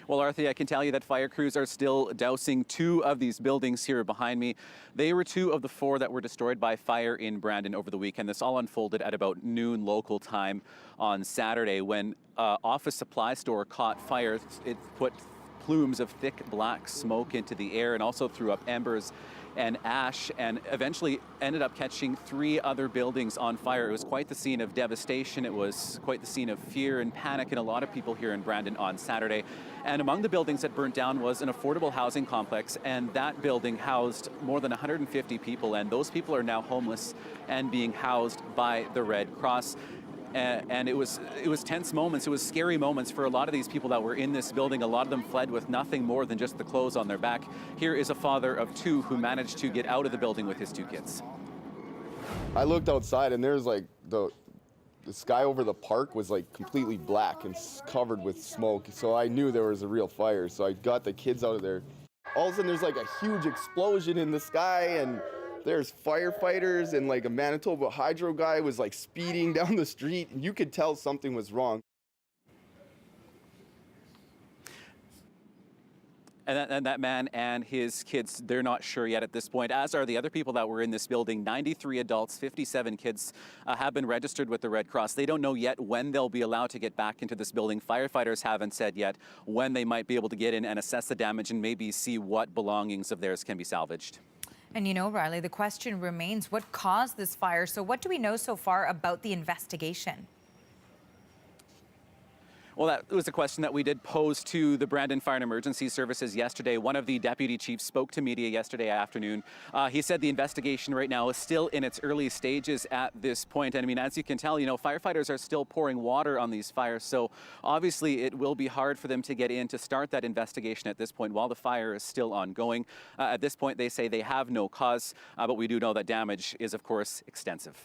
Well, Arthi, I can tell you that fire crews are still dousing two of these buildings here behind me. They were two of the four that were destroyed by fire in Brandon over the weekend. This all unfolded at about noon local time on Saturday when office supply store caught fire. It put plumes of thick black smoke into the air and also threw up embers and ash, and eventually ended up catching three other buildings on fire. It was quite the scene of devastation. It was quite the scene of fear and panic in a lot of people here in Brandon on Saturday. And among the buildings that burnt down was an affordable housing complex, and that building housed more than 150 people, and those people are now homeless and being housed by the Red Cross. And it was tense moments. It was scary moments for a lot of these people that were in this building. A lot of them fled with nothing more than just the clothes on their back. Here is a father of two who managed to get out of the building with his two kids. I looked outside and there's like the sky over the park was like completely black and covered with smoke. So I knew there was a real fire. So I got the kids out of there. All of a sudden there's like a huge explosion in the sky, and there's firefighters, and like a Manitoba Hydro guy was like speeding down the street, and you could tell something was wrong. And that man and his kids, they're not sure yet at this point, as are the other people that were in this building. 93 adults, 57 kids have been registered with the Red Cross. They don't know yet when they'll be allowed to get back into this building. Firefighters haven't said yet when they might be able to get in and assess the damage and maybe see what belongings of theirs can be salvaged. And you know, Riley, the question remains, what caused this fire? So what do we know so far about the investigation? Well, that was a question that we did pose to the Brandon Fire and Emergency Services yesterday. One of the deputy chiefs spoke to media yesterday afternoon. He said the investigation right now is still in its early stages at this point. And I mean, as you can tell, you know, firefighters are still pouring water on these fires. So obviously it will be hard for them to get in to start that investigation at this point while the fire is still ongoing. At this point, they say they have no cause, but we do know that damage is, of course, extensive.